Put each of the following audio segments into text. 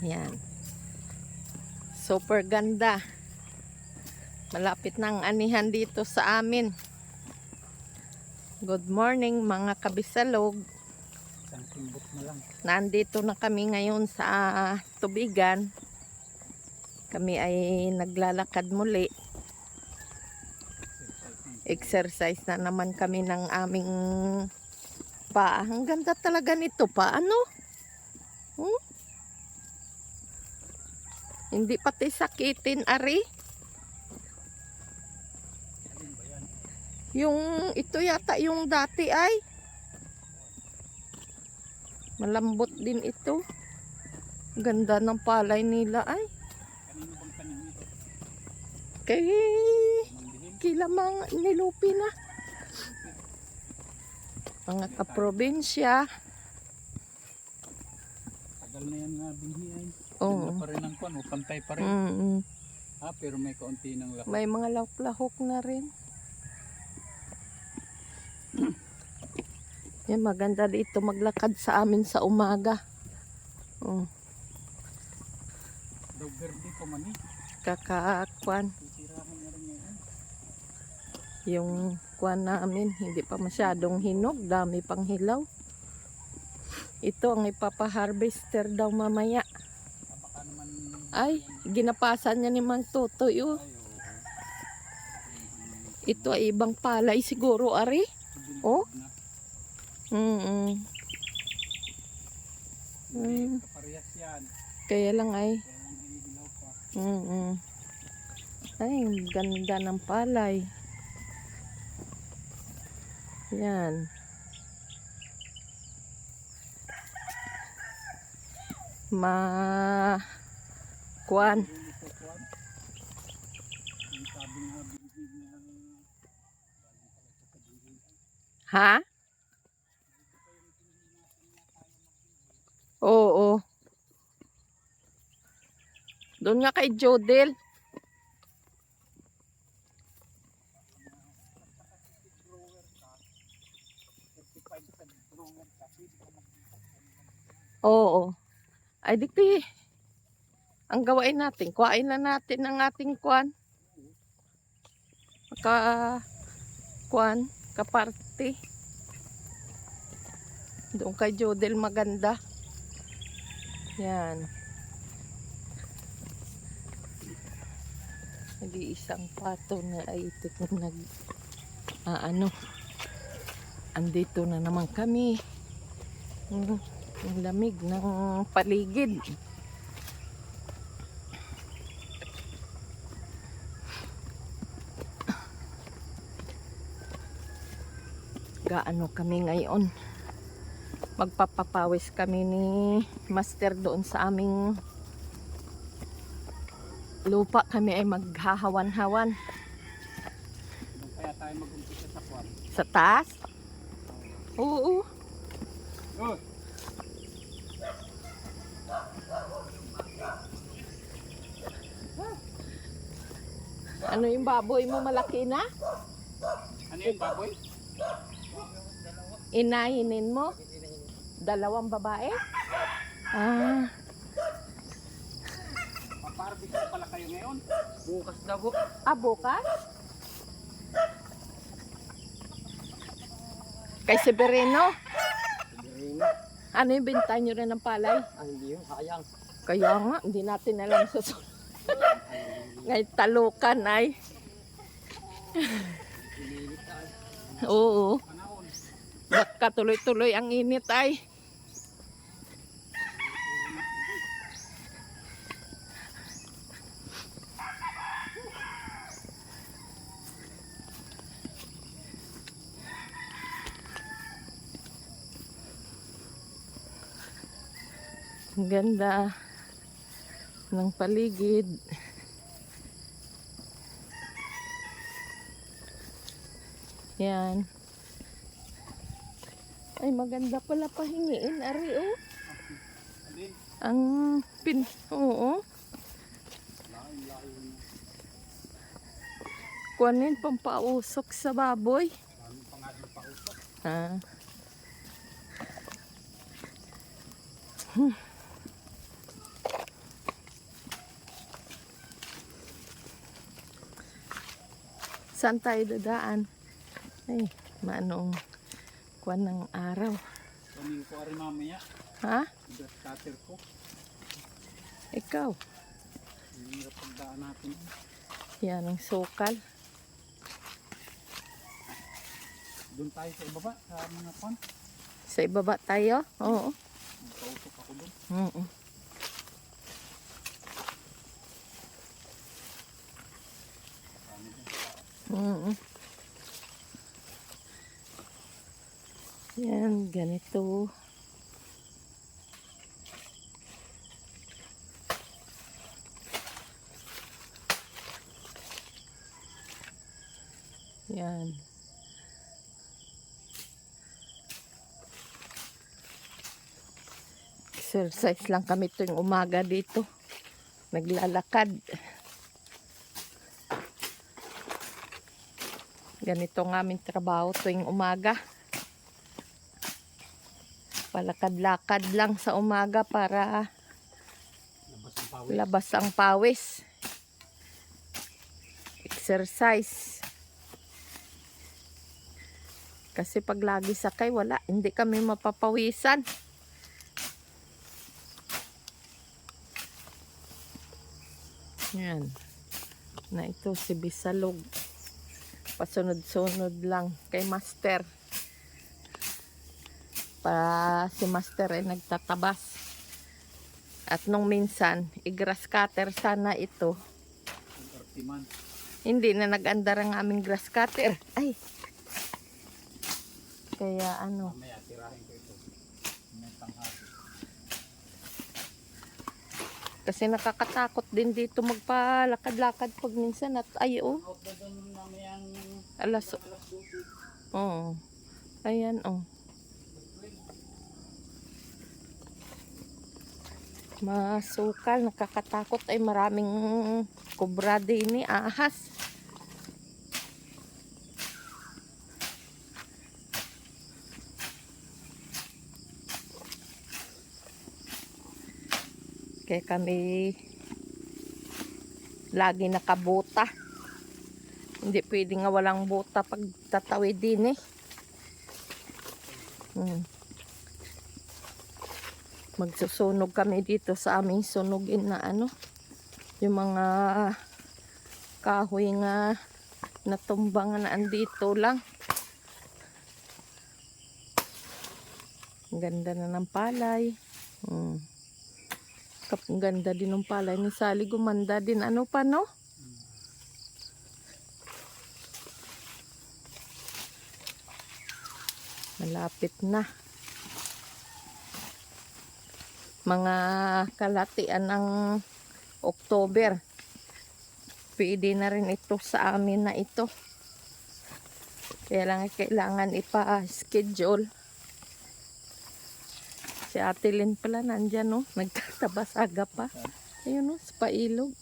Yan. Super ganda. Malapit ng anihan dito sa amin. Good morning mga kabisalog. Nandito na kami ngayon sa tubigan. Kami ay naglalakad muli. Exercise na naman kami ng aming paa. Ang ganda talaga nito pa. Ano? Hindi pati sakitin, Ari. Yung ito yata yung dati ay. Malambot din ito. Ganda ng palay nila ay. Kilamang nilupi na. Mga kaprobinsya. Tagal na yan nga binhi ay. Oo. Pa rin ang kwan, pantay pa rin. Pero may kaunti ng lahok. May mga lahok na rin. Yan, maganda dito maglakad sa amin sa umaga. Daw verde pa man eh. Kakakwan. Yung kwan namin, hindi pa masyadong hinog. Dami pang hilaw. Ito ang ipapaharvester daw mamaya. Ay, ginapasan niya ni Mang Totoy. Ito ay ibang palay siguro, Ari. Oh. Kaya lang ay. Ay, ganda ng palay. Yan. Kwan. Ha? Oo. Doon nga kay Jodel. Oo. Ay dikti. Ang gawain natin, kuhain na natin ang ating kwan. Kaparty. Doon kay Jodel maganda. Yan. Nag-iisang pato na ay ito nag andito na naman kami. Ang lamig ng paligid. Gaano kami ngayon? Magpapapawis kami ni Master doon sa aming lupa. Kami ay maghahawan-hawan. Kaya tayo mag-umpisa sa kwan. Sa taas? Oo. Ano yung baboy mo, malaki na? Ano yung baboy? Inahinin mo? Dalawang babae? Paparbis na pala kayo ngayon? Bukas na po. Bukas? Kay Severino? Ano yung binta nyo rin ng palay? Hindi yun, sayang. Kaya nga, hindi natin alam sa ngayon talukan ay. Oo. Baka tuloy-tuloy ang init ay. Ang ganda ng paligid. Yan. Ay, maganda pala pahingiin, Ari, oh. Ang oo. Kunin pampausok sa baboy. Saan tayo dadaan? Ay, manong kuwan ng araw. Kunin ko rin mamaya. Ha? Grass cutter ko. Ikaw? Hirap pagdaan natin. Yan ang sukal. Doon tayo sa ibaba, sa mga pond. Sa ibaba tayo? Oo. Magpautok ako doon. Oo. Oo. Yan, ganito. Yan. Exercise lang kami tuwing umaga dito. Naglalakad. Ganito ang aming trabaho tuwing umaga. Palakad-lakad lang sa umaga para Labas ang pawis. labas ang pawis. Exercise. Kasi pag lagi sakay, wala. Hindi kami mapapawisan. Yan. Na ito si Bisalog. Pasunod-sunod lang kay Master. Para si Master ay nagtatabas. At nung minsan, i-grass cutter sana ito. Ang artiman. Hindi na nag-andar ang aming grass cutter. Ay! Kaya ano, Mamaya tirahin ko ito. May tanghali. kasi nakakatakot din dito magpalakad-lakad pag minsan at ay oh, Out na doon mamayang alas, alas 12. oh, ayan oh. Masukal, nakakatakot ay maraming kubra din ahas. Kaya kami lagi nakabuta. Hindi pwede nga walang buta pag tatawid din eh. Magsusunog kami dito sa aming sunugin na ano. Yung mga kahoy nga natumbangan na andito lang. Ang ganda na ng palay. Ang ganda din ng palay ni Sally. Gumanda din. Ano pa no? Malapit na. Mga kalatian ng October. Pwede na rin ito sa amin na ito. Kaya lang kailangan ipa-schedule. Si Ate Lynn pala nandyan no. Nagtatabas aga pa. Ayun no, sa pailog.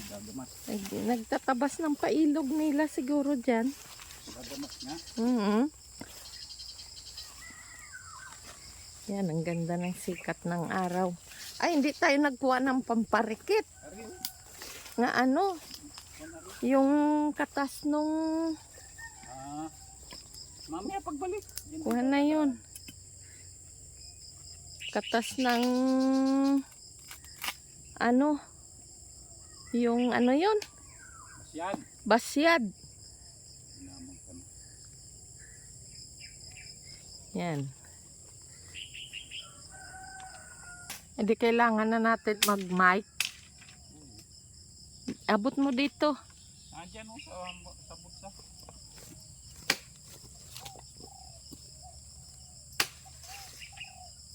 Gagamas. Nagtatabas ng pailog nila siguro dyan. Gagamas nga. Yan, ang ganda ng sikat ng araw. Ay, hindi tayo nagkuha ng pamparikit. Ariyo. Nga ano, yung katas nung Mamaya pagbalik. Yan kuha na yun. Katas ng ano, yung ano yun, Masyad. basyad. Lamang ka na. Yan. Hindi kailangan na natin mag-mic. Abot mo dito. Nandiyan o sa bulsa.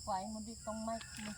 Kuhain mo ditong mic mo.